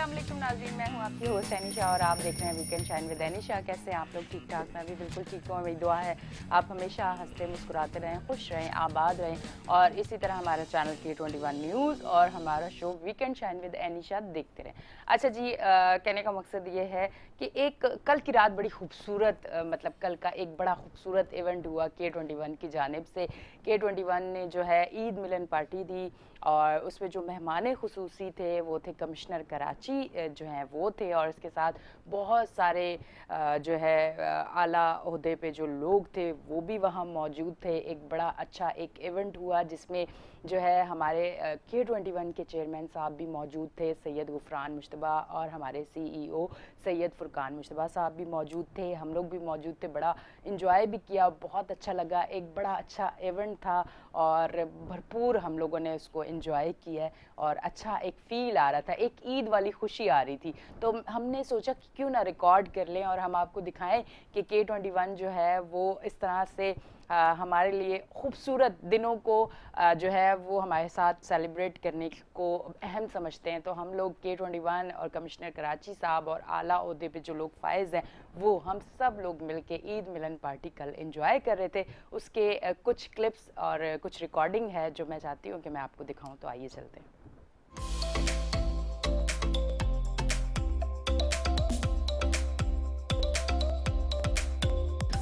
अस्सलाम वालेकुम नाज़रीन, मैं हूँ आपकी होस्ट एनिशा और आप देख रहे हैं वीकेंड शाइन विद एनिशा। कैसे हैं आप लोग? ठीक ठाक? मैं भी बिल्कुल ठीक हूँ। मेरी दुआ है आप हमेशा हंसते मुस्कुराते रहें, खुश रहें, आबाद रहें और इसी तरह हमारा चैनल K21 न्यूज़ और हमारा show weekend shine with Anisha देखते रहें। अच्छा जी, कहने का मकसद ये है कि एक कल की रात बड़ी खूबसूरत मतलब कल का एक बड़ा खूबसूरत इवेंट हुआ K21 की जानिब से। K21 ने जो है ईद मिलन पार्टी दी और उसमें जो मेहमान खुसूसी थे वो थे कमिश्नर कराची जो हैं वो थे और इसके साथ बहुत सारे जो है आला ओहदे पे जो लोग थे वो भी वहाँ मौजूद थे। एक बड़ा अच्छा एक इवेंट हुआ जिसमें जो है हमारे K21 के चेयरमैन साहब भी मौजूद थे, सैयद गुफरान मुश्तबा, और हमारे CEO सैयद फुरकान मुश्तबा साहब भी मौजूद थे। हम लोग भी मौजूद थे, बड़ा इंजॉय भी किया, बहुत अच्छा लगा। एक बड़ा अच्छा इवेंट था और भरपूर हम लोगों ने उसको एंजॉय किया है और अच्छा एक फ़ील आ रहा था, एक ईद वाली खुशी आ रही थी। तो हमने सोचा कि क्यों ना रिकॉर्ड कर लें और हम आपको दिखाएं कि K21 जो है वो इस तरह से हमारे लिए खूबसूरत दिनों को जो है वो हमारे साथ सेलिब्रेट करने को अहम समझते हैं। तो हम लोग K21 और कमिश्नर कराची साहब और आला ओहदे पे जो लोग फाइज हैं वो हम सब लोग मिलके ईद मिलन पार्टी कल एंजॉय कर रहे थे। उसके कुछ क्लिप्स और कुछ रिकॉर्डिंग है जो मैं चाहती हूँ कि मैं आपको दिखाऊं। तो आइए चलते हैं।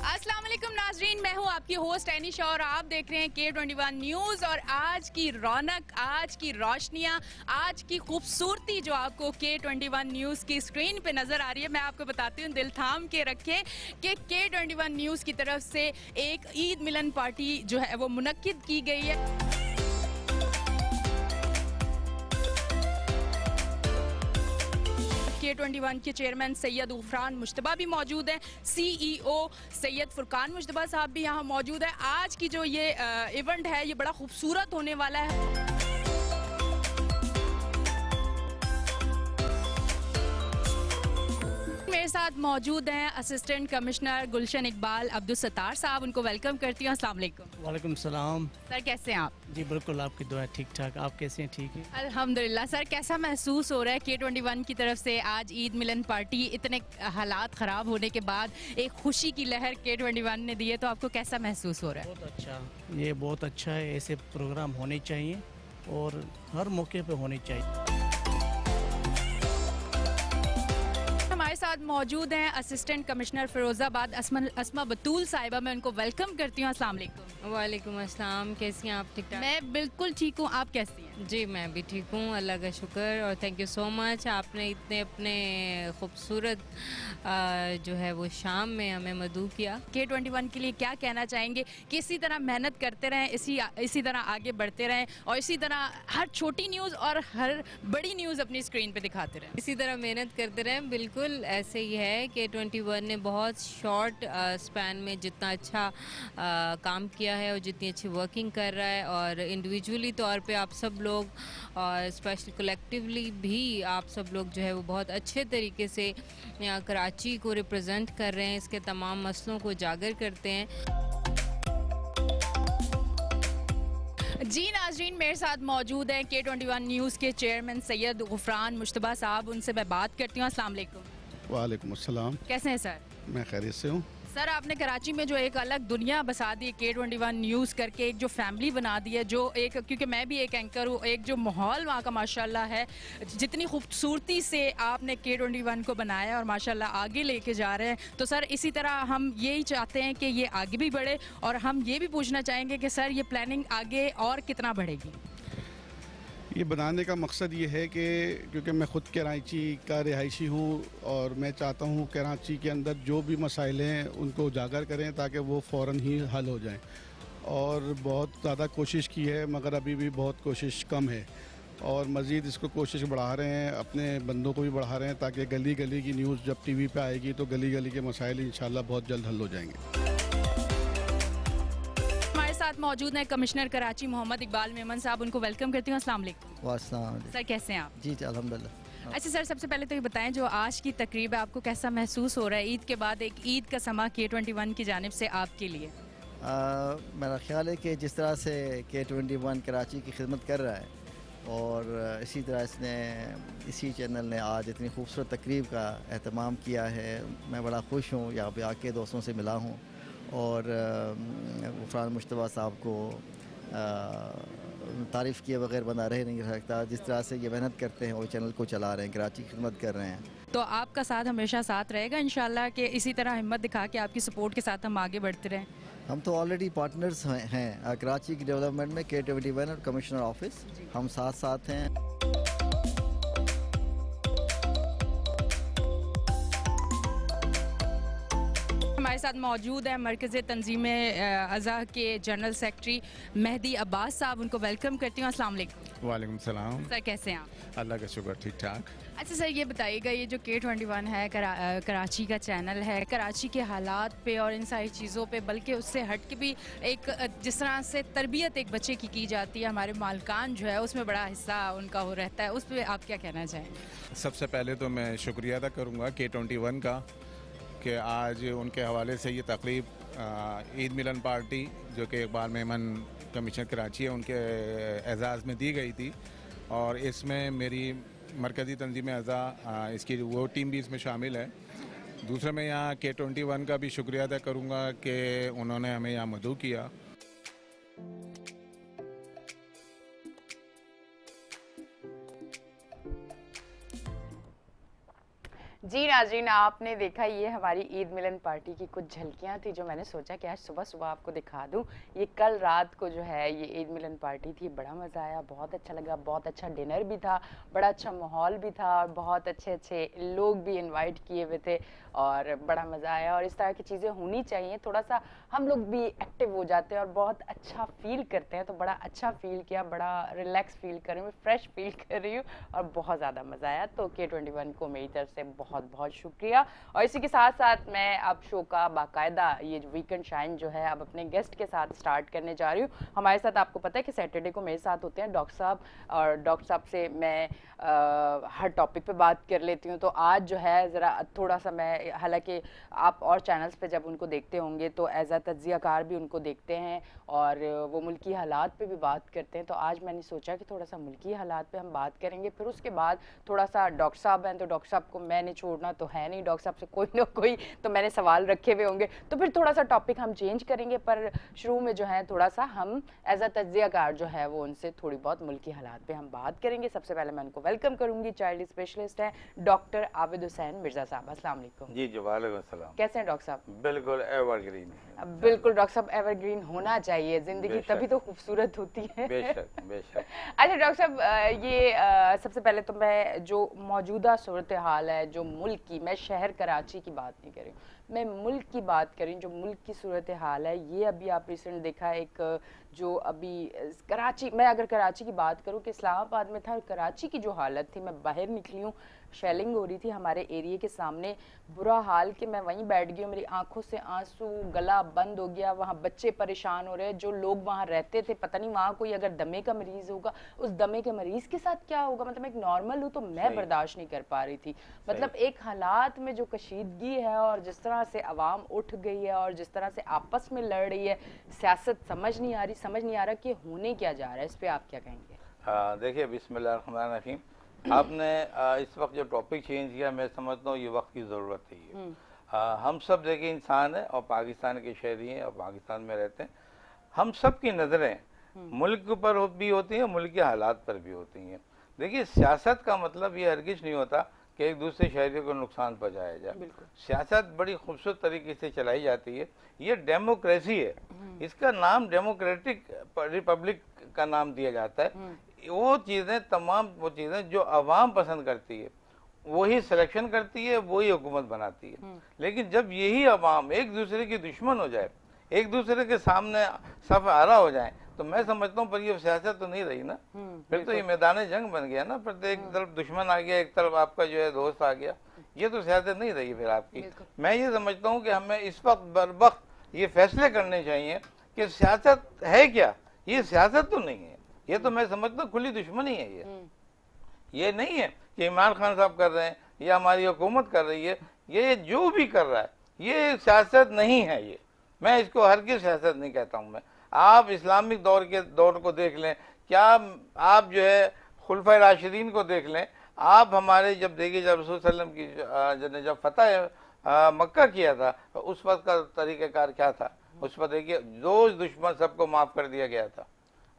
अस्सलाम वालेकुम नाजरीन, मैं हूँ आपकी होस्ट एनिशा और आप देख रहे हैं K21 न्यूज़। और आज की रौनक, आज की रोशनियाँ, आज की खूबसूरती जो आपको K21 न्यूज़ की स्क्रीन पे नज़र आ रही है, मैं आपको बताती हूँ, दिल थाम के रखें कि K21 न्यूज़ की तरफ से एक ईद मिलन पार्टी जो है वो मुनक्किद की गई है। K21 के चेयरमैन सैयद गुफरान मुश्तबा भी मौजूद हैं, CEO सैयद फुरकान मुश्तबा साहब भी यहाँ मौजूद है। आज की जो ये इवेंट है ये बड़ा खूबसूरत होने वाला है। मेरे साथ मौजूद हैं असिस्टेंट कमिश्नर गुलशन इकबाल अब्दुल सत्तार साहब, उनको वेलकम करती हूँ। अस्सलाम वालेकुम। वालेकुम सलाम। सर कैसे हैं आप? जी बिल्कुल, आपकी दुआ ठीक ठाक। आप कैसे हैं? ठीक है अल्हम्दुलिल्लाह। सर कैसा महसूस हो रहा है K21 की तरफ से आज ईद मिलन पार्टी, इतने हालात ख़राब होने के बाद एक खुशी की लहर K21 ने दी है, तो आपको कैसा महसूस हो रहा है? बहुत अच्छा, ये बहुत अच्छा है। ऐसे प्रोग्राम होने चाहिए और हर मौके पे होने चाहिए। हमारे साथ मौजूद हैं असिस्टेंट कमिश्नर फिरोजाबाद अस्मा बतूल साहिबा, मैं उनको वेलकम करती हूँ। अस्सलाम वालेकुम। वालेकुम अस्सलाम। कैसी हैं आप? ठीक ठाक? मैं बिल्कुल ठीक हूँ, आप कैसी हैं? जी मैं भी ठीक हूँ, अल्लाह का शुक्र। और थैंक यू सो मच, आपने इतने अपने खूबसूरत जो है वो शाम में हमें मदऊ किया। K21 के लिए क्या कहना चाहेंगे कि इसी तरह मेहनत करते रहें, इसी तरह आगे बढ़ते रहें और इसी तरह हर छोटी न्यूज़ और हर बड़ी न्यूज़ अपनी स्क्रीन पे दिखाते रहें? इसी तरह मेहनत करते रहें, बिल्कुल ऐसे ही है। K21 ने बहुत शॉर्ट स्पैन में जितना अच्छा काम किया है और जितनी अच्छी वर्किंग कर रहा है, और इंडिविजुअली तौर पे आप सब लोग और स्पेशल कलेक्टिवली भी आप सब लोग जो है वो बहुत अच्छे तरीके से यहाँ कराची को रिप्रेजेंट कर रहे हैं, इसके तमाम मसलों को उजागर करते हैं। जी नाजरीन, मेरे साथ मौजूद हैं K21 न्यूज़ के चेयरमैन सैयद गुफरान मुश्तबा साहब, उनसे मैं बात करती हूँ। अस्सलाम वालेकुम। वालेकुम अस्सलाम। कैसे हैं सर? मैं खैरियत से हूँ। सर आपने कराची में जो एक अलग दुनिया बसा दी K21 न्यूज़ करके, एक जो फैमिली बना दी है, जो एक, क्योंकि मैं भी एक एंकर हूँ, एक जो माहौल वहाँ का माशाल्लाह है, जितनी खूबसूरती से आपने K21 को बनाया और माशाल्लाह आगे लेके जा रहे हैं। तो सर इसी तरह हम यही चाहते हैं कि ये आगे भी बढ़े और हम ये भी पूछना चाहेंगे कि सर ये प्लानिंग आगे और कितना बढ़ेगी? ये बनाने का मकसद ये है कि क्योंकि मैं ख़ुद कराची का रिहायशी हूँ और मैं चाहता हूँ कराची के अंदर जो भी मसाइल हैं उनको उजागर करें ताकि वो फ़ौरन ही हल हो जाएं। और बहुत ज़्यादा कोशिश की है मगर अभी भी बहुत कोशिश कम है और मज़ीद इसको कोशिश बढ़ा रहे हैं, अपने बंदों को भी बढ़ा रहे हैं ताकि गली गली की न्यूज़ जब TV पे आएगी तो गली गली के मसाइल इंशाल्लाह बहुत जल्द हल हो जाएंगे। साथ मौजूद हैं कमिश्नर कराची मोहम्मद इकबाल मेमन साहब, उनको वेलकम करती हूँ। अस्सलाम वालेकुम। वास्सलाम। सर कैसे हैं आप? जी अल्हम्दुलिल्लाह। अच्छा सर, सबसे पहले तो ये बताएं, जो आज की तकरीब है आपको कैसा महसूस हो रहा है? ईद के बाद एक ईद का समा K21 की जानिब से आपके लिए? मेरा ख्याल है कि जिस तरह से K21 कराची की खिदमत कर रहा है और इसी तरह इसी चैनल ने आज इतनी खूबसूरत तकरीब का एहतमाम किया है। मैं बड़ा खुश हूँ, यहाँ पे आके दोस्तों से मिला हूँ और ग़ुफ़रान मुश्तबा साहब को तारीफ़ किए बगैर बंदा रह नहीं सकता। जिस तरह से ये मेहनत करते हैं और चैनल को चला रहे हैं, कराची की खिदमत कर रहे हैं। तो आपका साथ हमेशा साथ रहेगा इंशाल्लाह कि इसी तरह हिम्मत दिखा के आपकी सपोर्ट के साथ हम आगे बढ़ते रहें। हम तो ऑलरेडी पार्टनर्स हैं कराची की डेवलपमेंट में, K21 और कमिश्नर ऑफिस, हम साथ साथ हैं। हमारे साथ मौजूद है मरकज़ तंजीम अज़ा के जनरल सेक्रेटरी मेहदी अब्बास साहब, उनको वेलकम करती हूँ। अस्सलाम वालेकुम। वालेकुम सलाम। सर कैसे हैं आप? अल्लाह का शुक्र, ठीक ठाक। अच्छा सर, ये बताइएगा, ये जो K21 है कराची का चैनल है, कराची के हालात पे और इन सारी चीज़ों पे, बल्कि उससे हट के भी एक जिस तरह से तरबियत एक बच्चे की जाती है, हमारे मालकान जो है उसमें बड़ा हिस्सा उनका हो रहता है, उस पर आप क्या कहना चाहेंगे? सबसे पहले तो मैं शुक्रिया अदा करूँगा K21 का कि आज उनके हवाले से ये तकरीब ईद मिलन पार्टी जो कि इकबाल मेमन कमीशनर कराची है उनके एजाज़ में दी गई थी, और इसमें मेरी मरकज़ी तंजीम अज़ा इसकी वो टीम भी इसमें शामिल है। दूसरा मैं यहाँ K21 का भी शुक्रिया अदा करूँगा कि उन्होंने हमें यहाँ मदऊ किया। जी नाज़रीन, आपने देखा ये हमारी ईद मिलन पार्टी की कुछ झलकियाँ थी जो मैंने सोचा कि आज सुबह सुबह आपको दिखा दूँ। ये कल रात को जो है ये ईद मिलन पार्टी थी, बड़ा मज़ा आया, बहुत अच्छा लगा, बहुत अच्छा डिनर भी था, बड़ा अच्छा माहौल भी था और बहुत अच्छे अच्छे लोग भी इनवाइट किए हुए थे और बड़ा मज़ा आया। और इस तरह की चीज़ें होनी चाहिए, थोड़ा सा हम लोग भी एक्टिव हो जाते हैं और बहुत अच्छा फील करते हैं। तो बड़ा अच्छा फील किया, बड़ा रिलैक्स फील कर रही हूँ, फ्रेश फील कर रही हूँ और बहुत ज़्यादा मज़ा आया। तो K21 को मेरी तरफ से बहुत बहुत शुक्रिया। और इसी के साथ साथ मैं अब शो का बाकायदा ये वीकेंड शाइन जो है अब अपने गेस्ट के साथ स्टार्ट करने जा रही हूँ। हमारे साथ आपको पता है कि सैटरडे को मेरे साथ होते हैं डॉक्टर साहब, और डॉक्टर साहब से मैं हर टॉपिक पे बात कर लेती हूँ। तो आज जो है ज़रा थोड़ा सा मैं, हालांकि आप और चैनल्स पे जब उनको देखते होंगे तो एज अ तज्ज़ियाकार भी उनको देखते हैं और वो मुल्की हालात पे भी बात करते हैं। तो आज मैंने सोचा कि थोड़ा सा मुल्की हालात पे हम बात करेंगे, फिर उसके बाद थोड़ा सा डॉक्टर साहब हैं तो डॉक्टर साहब को मैंने छोड़ना तो है नहीं, डॉक्टर साहब से कोई ना कोई तो मैंने सवाल रखे हुए होंगे, तो फिर थोड़ा सा टॉपिक हम चेंज करेंगे। पर शुरू में जो है थोड़ा सा हम एज अ तज्ज़ियाकार जो है वो उनसे थोड़ी बहुत मुल्की हालात पे हम बात करेंगे। सबसे पहले मैं उनको वेलकम करूंगी, चाइल्ड स्पेशलिस्ट हैं डॉक्टर आबिद हुसैन मिर्ज़ा साहब। अस्सलाम वालेकुम। जी वालेकुम सलाम। कैसे हैं डॉक्टर साहब? बिल्कुल एवरग्रीन। बिल्कुल डॉक्टर साहब, एवरग्रीन होना चाहिए, जिंदगी तभी तो खूबसूरत होती है। बेशक बेशक। अच्छा डॉक्टर साहब, ये सबसे पहले तो मैं जो मौजूदा सूरत हाल है जो मुल्क की, मैं शहर कराची की बात नहीं कर रही हूँ, मैं मुल्क की बात कर रही हूँ, जो मुल्क की सूरत हाल है ये अभी आप रिसेंट देखा एक जो अभी कराची, मैं अगर कराची की बात करूँ कि इस्लामाबाद में था और कराची की जो हालत थी, मैं बाहर निकली हूँ, शेलिंग हो रही थी हमारे एरिया के सामने, बुरा हाल कि मैं वहीं बैठ गई हूँ, मेरी आंखों से आंसू, गला बंद हो गया, वहाँ बच्चे परेशान हो रहे हैं, जो लोग वहाँ रहते थे, पता नहीं वहाँ कोई अगर दमे का मरीज़ होगा, उस दमे के मरीज़ के साथ क्या होगा। मतलब एक नॉर्मल हूँ तो मैं बर्दाश्त नहीं कर पा रही थी। मतलब एक हालात में जो कशीदगी है और जिस तरह से आवाम उठ गई है और जिस तरह से आपस में लड़ रही है, सियासत समझ नहीं आ रहा कि होने क्या जा रहा है, इस पर आप क्या कहेंगे? हाँ देखिए, बिस्मिल्लाहिर्रहमानिर्रहीम, आपने इस वक्त जो टॉपिक चेंज किया, मैं समझता हूँ ये वक्त की ज़रूरत है। हम सब देखिए इंसान हैं और पाकिस्तान के शहरी हैं और पाकिस्तान में रहते हैं। हम सब की नज़रें मुल्क पर भी होती हैं, मुल्क के हालात पर भी होती हैं। देखिए, सियासत का मतलब ये हरगिज़ नहीं होता कि एक दूसरे शहरियों को नुकसान पहुँचाया जाए। सियासत बड़ी खूबसूरत तरीके से चलाई जाती है, ये डेमोक्रेसी है, इसका नाम डेमोक्रेटिक रिपब्लिक का नाम दिया जाता है। वो चीज़ें, तमाम वो चीज़ें जो अवाम पसंद करती है वही सिलेक्शन करती है, वही हुकूमत बनाती है। लेकिन जब यही अवाम एक दूसरे की दुश्मन हो जाए, एक दूसरे के सामने सफ आरा हो जाए, तो मैं समझता हूँ पर ये सियासत तो नहीं रही ना, फिर तो ये मैदान जंग बन गया ना, फिर तो एक तरफ दुश्मन आ गया, एक तरफ आपका जो है दोस्त आ गया, ये तो सियासत नहीं रही फिर आपकी। मैं ये समझता हूँ कि हमें इस वक्त बर वक्त ये फैसले करने चाहिए कि सियासत है क्या। ये सियासत तो नहीं है, ये तो मैं समझता हूँ खुली दुश्मनी है। ये नहीं है कि इमरान खान साहब कर रहे हैं या हमारी हुकूमत कर रही है, ये जो भी कर रहा है ये सियासत नहीं है। ये मैं इसको हरगिज़ सियासत नहीं कहता हूँ। मैं, आप इस्लामिक दौर को देख लें, क्या आप जो है खुलफाए राशिदीन को देख लें आप, हमारे जब देखिए जब रसूल सल्लम की जब फतह मक्का किया था तो उस वक्त का तरीक़ाकार क्या था। उस पर देखिए दो दुश्मन सबको माफ़ कर दिया गया था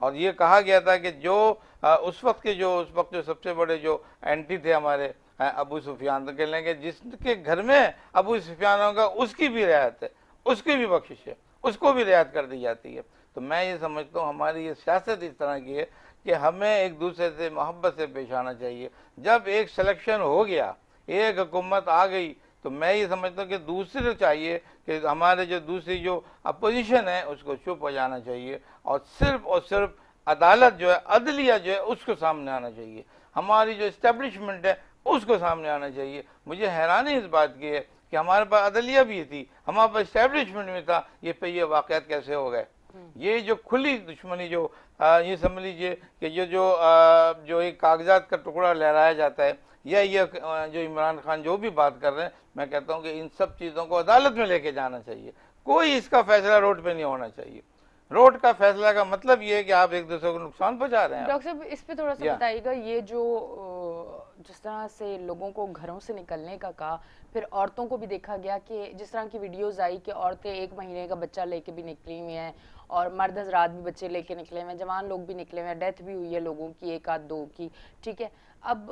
और ये कहा गया था कि जो उस वक्त जो सबसे बड़े जो एंटी थे हमारे अबू सुफियान, तो कह लेंगे जिसके घर में अबू सुफियान होगा उसकी भी रियायत है, उसकी भी बख्शिश है, उसको भी रियायत कर दी जाती है। तो मैं ये समझता हूँ हमारी ये सियासत इस तरह की है कि हमें एक दूसरे से मोहब्बत से पेश आना चाहिए। जब एक सिलेक्शन हो गया, एक हुकूमत आ गई, तो मैं ये समझता हूँ कि दूसरे चाहिए कि हमारे जो दूसरी जो अपोजिशन है उसको चुप हो जाना चाहिए और सिर्फ अदालत जो है, अदलिया जो है उसको सामने आना चाहिए, हमारी जो इस्टेब्लिशमेंट है उसको सामने आना चाहिए। मुझे हैरानी इस बात की है कि हमारे पास अदलिया भी थी, हमारे पास इस्टेब्लिशमेंट भी था, ये वाक़यात कैसे हो गए। ये जो खुली दुश्मनी जो ये समझ लीजिए कि जो एक कागजात का टुकड़ा लहराया जाता है, या ये जो इमरान खान जो भी बात कर रहे हैं, मैं कहता हूँ कि इन सब चीज़ों को अदालत में लेके जाना चाहिए। कोई इसका फैसला रोड पे नहीं होना चाहिए। रोड का फैसला का मतलब ये है कि आप एक दूसरे को नुकसान पहुंचा रहे हैं। डॉक्टर साहब इस पे थोड़ा सा बताइएगा, ये जो जिस तरह से लोगों को घरों से निकलने का कहा, फिर औरतों को भी देखा गया कि जिस तरह की वीडियोस आई कि औरतें 1 महीने का बच्चा लेके भी निकली हुई हैं और मर्द हजरात भी बच्चे लेके निकले हुए हैं, जवान लोग भी निकले हुए हैं, डेथ भी हुई है लोगों की, 1 आध 2 की, ठीक है। अब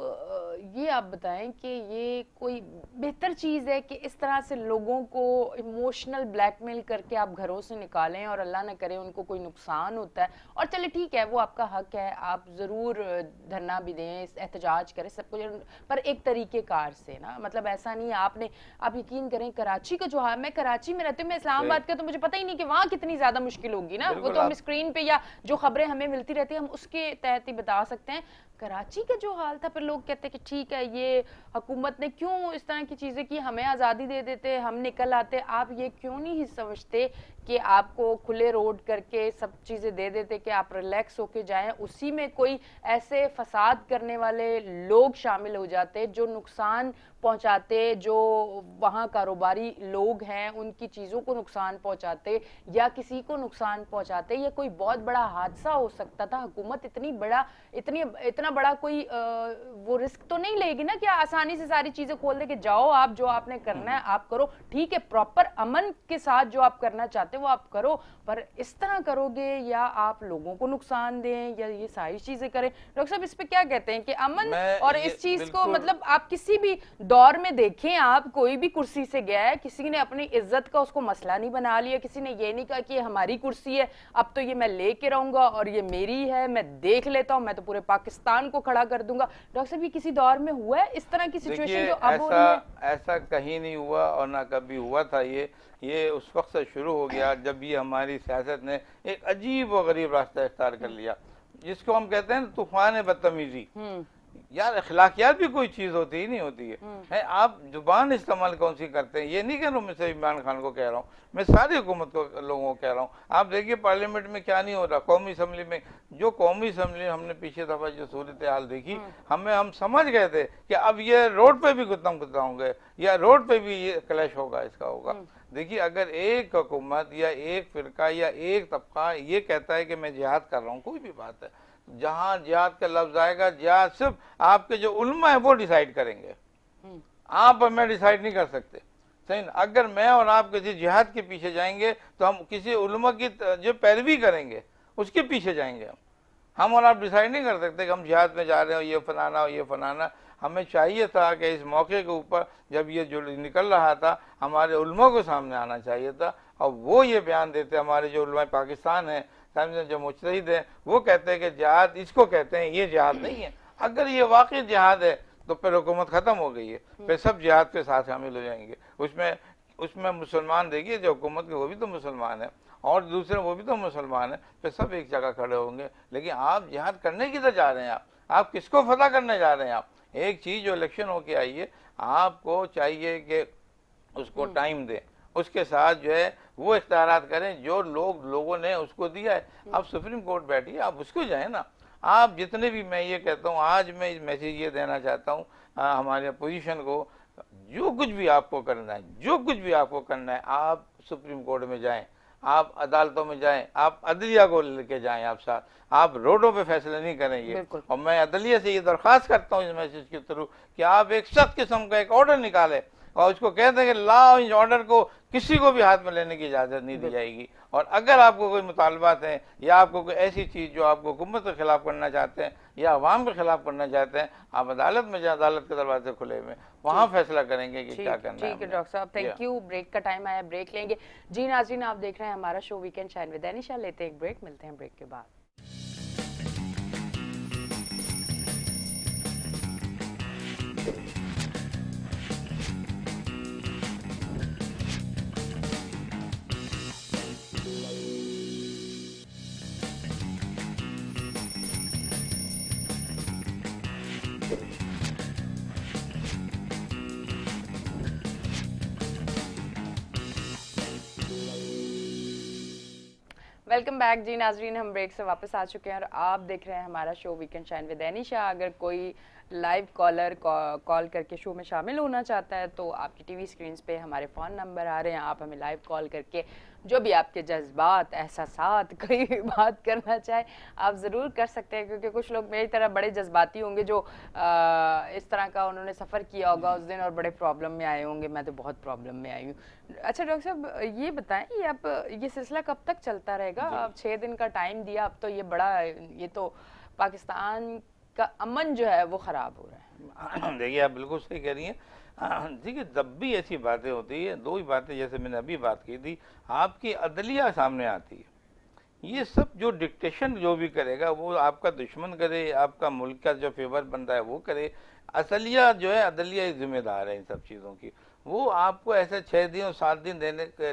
ये आप बताएं कि ये कोई बेहतर चीज़ है कि इस तरह से लोगों को इमोशनल ब्लैकमेल करके आप घरों से निकालें और अल्लाह न करे उनको कोई नुकसान होता है, और चले ठीक है वो आपका हक है, आप ज़रूर धरना भी दें, एहतजाज करें, सब कुछ, पर एक तरीक़ेकार से ना, मतलब ऐसा नहीं है आप यकीन करें कराची का जो हाल, मैं कराची में रहती हूँ, मैं इस्लामाबाद का तो मुझे पता ही नहीं कि वहाँ कितनी ज़्यादा मुश्किल होगी ना, वो तो हम स्क्रीन पे या जो खबरें हमें मिलती रहती है हम उसके तहत ही बता सकते हैं। कराची का जो हाल था, फिर लोग कहते हैं कि ठीक है ये हुकूमत ने क्यों इस तरह की चीज़ें की, हमें आज़ादी दे देते, हम निकल आते, आप ये क्यों नहीं समझते कि आपको खुले रोड करके सब चीज़ें दे देते कि आप रिलैक्स होके जाएं, उसी में कोई ऐसे फसाद करने वाले लोग शामिल हो जाते जो नुकसान पहुंचाते, जो वहाँ कारोबारी लोग हैं उनकी चीज़ों को नुकसान पहुंचाते या किसी को नुकसान पहुंचाते, ये कोई बहुत बड़ा हादसा हो सकता था। हुकूमत इतना बड़ा कोई वो रिस्क तो नहीं लेगी ना कि आसानी से सारी चीज़ें खोल दे कि जाओ आप जो आपने करना है आप करो, ठीक है, प्रॉपर अमन के साथ जो आप करना चाहते वो आप करो, पर इस तरह करोगे या आप लोगों को नुकसान दें या ये सारी चीज़ें करें। डॉक्टर साहब इस पे क्या कहते हैं कि अमन और इस चीज़ को, मतलब आप किसी भी दौर में देखें, आप कोई भी कुर्सी से गया है, किसी ने अपनी इज्जत का उसको मसला नहीं बना लिया, किसी ने ये नहीं कहा कि ये हमारी कुर्सी है अब तो ये मैं लेके रहूंगा और ये मेरी है, मैं देख लेता हूँ, मैं तो पूरे पाकिस्तान को खड़ा कर दूंगा। डॉक्टर साहब ये किसी दौर में हुआ है इस तरह की सिचुएशन जो अब हो रही है? ऐसा कहीं नहीं हुआ और ना कभी हुआ था। ये उस वक्त से शुरू हो गया जब ये हमारी सियासत ने एक अजीब व गरीब रास्ता इख्तियार कर लिया, जिसको हम कहते हैं तूफान बदतमीजी। यार अखलाकियात भी कोई चीज होती ही नहीं होती है आप जुबान इस्तेमाल कौन सी करते हैं। ये नहीं कह रहा हूँ मैं सिर्फ इमरान खान को कह रहा हूँ, मैं सारी हुकूमत को लोगों को कह रहा हूँ। आप देखिए पार्लियामेंट में क्या नहीं हो रहा, कौमी असम्बली में, जो कौमी असम्बली हमने पीछे दफा जो सूरत हाल देखी, हम समझ गए थे कि अब ये रोड पे भी गुत्ता होंगे या रोड पे भी ये क्लैश होगा, इसका होगा। देखिए अगर एक हुकूमत या एक फिरका या एक तबका ये कहता है कि मैं जिहाद कर रहा हूँ, कोई भी बात है, जहां जिहाद का लफ्ज आएगा, जिहाद सिर्फ आपके जो उल्मा है वो डिसाइड करेंगे, आप और मैं डिसाइड नहीं कर सकते, सही ना। अगर मैं और आप किसी जिहाद के पीछे जाएंगे तो हम किसी उल्मा की जो पैरवी करेंगे उसके पीछे जाएंगे। हम और आप डिसाइड नहीं कर सकते कि हम जिहाद में जा रहे हो, ये फलाना हो ये फलाना। हमें चाहिए था कि इस मौके के ऊपर जब ये जो निकल रहा था हमारे उल्मा को सामने आना चाहिए था और वो ये बयान देते। हमारे जो उल्मा पाकिस्तान है, जो मुजतहिद है, वो कहते हैं कि जिहाद इसको कहते हैं, ये जिहाद नहीं है। अगर ये वाकई जिहाद है तो फिर हुकूमत खत्म हो गई है, फिर सब जिहाद के साथ शामिल हो जाएंगे। उसमें मुसलमान देखिए जो हुकूमत के वो भी तो मुसलमान है और दूसरे वो भी तो मुसलमान है, फिर सब एक जगह खड़े होंगे। लेकिन आप जिहाद करने किधर जा रहे हैं? आप किसको फतह करने जा रहे हैं? आप एक चीज जो इलेक्शन होके आई है, आपको चाहिए कि उसको टाइम दें, उसके साथ जो है वो इख्तियारात करें जो लोगों ने उसको दिया है। अब सुप्रीम कोर्ट बैठी है, आप उसको जाए ना। आप जितने भी, मैं ये कहता हूँ, आज मैं इस मैसेज ये देना चाहता हूँ हमारे अपोजिशन को, जो कुछ भी आपको करना है, जो कुछ भी आपको करना है, आप सुप्रीम कोर्ट में जाएं। आप अदालतों में जाएं, आप अदलिया को लेके जाएं आप साथ, आप रोडों पे फैसले नहीं करेंगे। और मैं अदलिया से ये दरख्वास्त करता हूँ इस मैसेज के थ्रू कि आप एक सख्त किस्म का एक ऑर्डर निकालें और उसको कह दें कि लॉ एंड ऑर्डर को किसी को भी हाथ में लेने की इजाज़त नहीं दी जाएगी। और अगर आपको कोई मुतालबात हैं या आपको कोई ऐसी चीज़ जो आपको हुकूमत के खिलाफ करना चाहते हैं या अवाम के खिलाफ करना चाहते हैं, आप अदालत में जाए, अदालत के दरवाजे खुले में, वहाँ फैसला करेंगे कि क्या करना है। ठीक है डॉक्टर साहब, थैंक यू। ब्रेक का टाइम आया, ब्रेक लेंगे। जी नाज़रीन, आप देख रहे हैं हमारा शो वीकेंड शाइन विद दानिशा। लेते हैं एक ब्रेक, मिलते हैं ब्रेक के बाद। वेलकम बैक जी नाजरीन, हम ब्रेक से वापस आ चुके हैं और आप देख रहे हैं हमारा शो वीकेंड शाइन विद दानिशा। अगर कोई लाइव कॉलर कॉल करके शो में शामिल होना चाहता है तो आपकी टीवी स्क्रीन पे हमारे फ़ोन नंबर आ रहे हैं, आप हमें लाइव कॉल करके जो भी आपके जज्बात, एहसासात, कोई भी बात करना चाहे आप ज़रूर कर सकते हैं। क्योंकि कुछ लोग मेरी तरह बड़े जज्बाती होंगे जो इस तरह का उन्होंने सफ़र किया होगा उस दिन और बड़े प्रॉब्लम में आए होंगे। मैं तो बहुत प्रॉब्लम में आई हूँ। अच्छा डॉक्टर साहब, ये बताएं ये आप ये सिलसिला कब तक चलता रहेगा? अब 6 दिन का टाइम दिया, अब तो ये बड़ा, ये तो पाकिस्तान का अमन जो है वो ख़राब हो रहा है। देखिए, आप बिल्कुल सही कह रही हैं। देखिए, जब भी ऐसी बातें होती है, दो ही बातें जैसे मैंने अभी बात की थी, आपकी अदलिया सामने आती है। ये सब जो डिक्टेशन जो भी करेगा वो आपका दुश्मन करे, आपका मुल्क का जो फेवर बन रहा है वो करे। असलिया जो है, अदलिया ही जिम्मेदार है इन सब चीज़ों की। वो आपको ऐसे 6 दिन और 7 दिन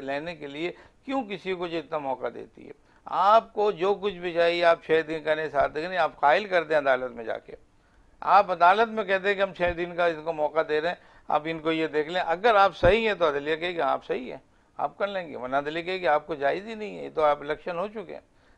लेने के लिए क्यों किसी को जितना मौका देती है? आपको जो कुछ भी चाहिए आप 6 दिन करें, 7 दिन करें, आप फाइल कर दें अदालत में जाके। आप अदालत में कहते हैं कि हम 6 दिन का इनको मौका दे रहे हैं, आप इनको ये देख लें। अगर आप सही हैं तो अदलिया कहेगी आप सही हैं, आप कर लेंगे, वरना अदलिया कहेगी आपको जायज़ ही नहीं है, ये तो आप इलेक्शन हो चुके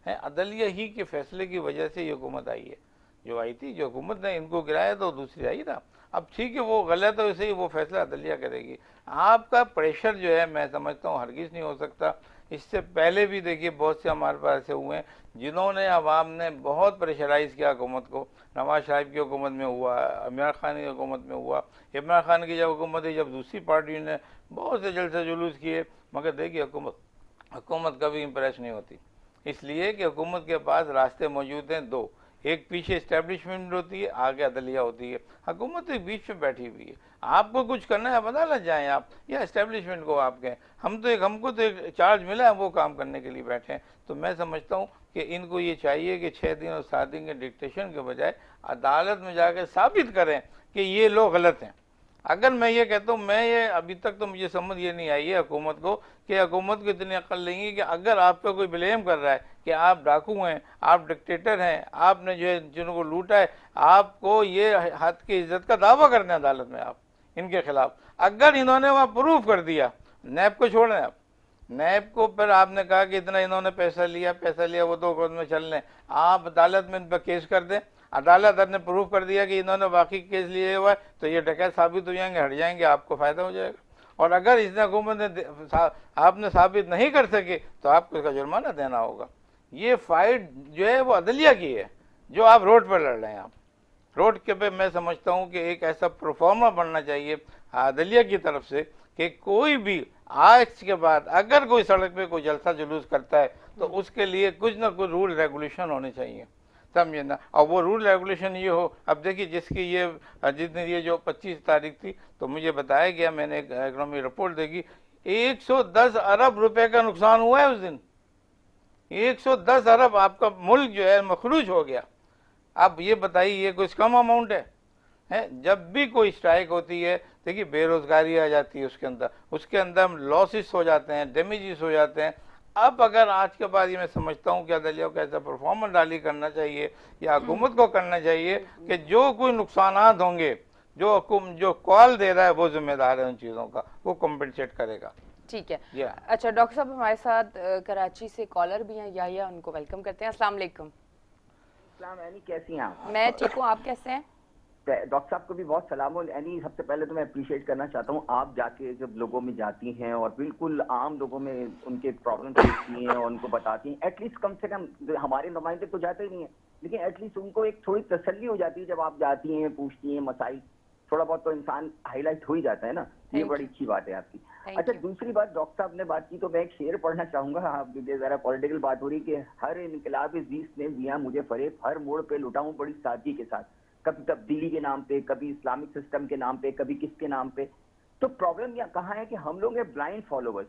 हैं। अदलिया ही के फैसले की वजह से ये हुकूमत आई है। जो आई थी, जो हुकूमत ने इनको गिराया तो दूसरी आई था। अब ठीक है, वो गलत है, वैसे ही वो फैसला अदलिया करेगी। आपका प्रेशर जो है, मैं समझता हूँ हरगिज़ नहीं हो सकता। इससे पहले भी देखिए बहुत से हमारे पास ऐसे हुए हैं जिन्होंने, अवाम ने बहुत प्रेशराइज़ किया हुकूमत को। नवाज शरीफ की हुकूमत में हुआ, इमरान खान की हुकूमत में हुआ। इमरान खान की जब हुकूमत है, जब दूसरी पार्टी ने बहुत से जलसे जुलूस किए, मगर देखिए हुकूमत कभी इम्प्रेस नहीं होती। इसलिए कि हुकूमत के पास रास्ते मौजूद हैं दो, एक पीछे इस्टेब्लिशमेंट होती है, आगे अदलिया होती है। हुकूमत एक बीच में बैठी हुई है। आपको कुछ करना है, अदालत जाएं आप, या इस्टेब्लिशमेंट को आप कहें। हमको तो एक चार्ज मिला है, वो काम करने के लिए बैठे हैं। तो मैं समझता हूँ कि इनको ये चाहिए कि 6 दिन और 7 दिन के डिक्टेशन के बजाय अदालत में जाकर साबित करें कि ये लोग गलत हैं। अगर मैं ये कहता हूँ, मैं ये अभी तक तो मुझे समझ ये नहीं आई है हुकूमत को कि हुकूमत को इतनी अक्ल नहीं है कि अगर आप पे कोई ब्लेम कर रहा है कि आप डाकू हैं, आप डिक्टेटर हैं, आपने जो है जिनको लूटा है, आपको ये हद की इज्जत का दावा करना है अदालत में आप इनके खिलाफ। अगर इन्होंने वहाँ प्रूफ कर दिया, नैब को छोड़ें आप, नैब को फिर आपने कहा कि इतना इन्होंने पैसा लिया, वो तो कोर्ट में चल लें, आप अदालत में इन पर केस कर दें। अदालत ने प्रूफ कर दिया कि इन्होंने वाकई केस लिए हुआ है, तो ये डकैत साबित हो जाएंगे, हट जाएंगे, आपको फ़ायदा हो जाएगा। और अगर इसने हुकूमत ने आपने साबित नहीं कर सके तो आपको इसका जुर्माना देना होगा। ये फाइट जो है वो अदलिया की है, जो आप रोड पर लड़ रहे हैं। आप रोड के पे मैं समझता हूँ कि एक ऐसा परफॉर्मर बनना चाहिए अदलिया की तरफ से कि कोई भी आज के बाद अगर कोई सड़क पे कोई जलसा जुलूस करता है तो उसके लिए कुछ ना कुछ रूल रेगुलेशन होने चाहिए, समझे ना। और वो रूल रेगुलेशन ये हो, अब देखिए जितनी ये जो 25 तारीख थी, तो मुझे बताया गया, मैंने एक इकोनॉमी रिपोर्ट देखी, 110 अरब रुपए का नुकसान हुआ है उस दिन। 110 अरब आपका मुल्क जो है मखरूज हो गया। अब ये बताइए, ये कुछ कम अमाउंट है? जब भी कोई स्ट्राइक होती है, देखिए बेरोजगारी आ जाती है, उसके अंदर लॉसेस हो जाते हैं, डैमेजेस हो जाते हैं। अब अगर आज के बाद ये मैं समझता हूँ कि अदलिया को ऐसा परफॉर्मेंस डाली करना चाहिए या हुकूमत को करना चाहिए कि जो कोई नुकसानात होंगे, जो कॉल दे रहा है वो जिम्मेदार है उन चीज़ों का, वो कॉम्पनसेट करेगा। ठीक है। अच्छा डॉक्टर साहब, हमारे साथ कराची से कॉलर भी हैं, या उनको वेलकम करते हैं। अस्सलाम वालेकुम। कैसी हैं आप? मैं ठीक हूँ, आप कैसे हैं? डॉक्टर साहब को भी बहुत सलाम। और यानी सबसे पहले तो मैं अप्रिशिएट करना चाहता हूँ, आप जाके जब लोगों में जाती हैं और बिल्कुल आम लोगों में उनके प्रॉब्लम देखती हैं और उनको बताती हैं, एटलीस्ट कम से कम हमारे नुमाइंदे तो जाते ही नहीं है, लेकिन एटलीस्ट उनको एक थोड़ी तसल्ली हो जाती है जब आप जाती हैं, पूछती हैं मसाइल, थोड़ा बहुत तो इंसान हाईलाइट हो ही जाता है ना। ये बड़ी अच्छी बात है आपकी। अच्छा, दूसरी बात, डॉक्टर साहब ने बात की तो मैं एक शेर पढ़ना चाहूंगा। आप जरा पॉलिटिकल बात हो रही कि हर इनकलाब जीस ने दिया मुझे फरेब, हर मोड़ पे लुटाऊं बड़ी सादगी के साथ, कभी तब्दीली के नाम पे, कभी इस्लामिक सिस्टम के नाम पे, कभी किसके नाम पे। तो प्रॉब्लम यहाँ कहाँ है कि हम लोग हैं ब्लाइंड फॉलोवर्स।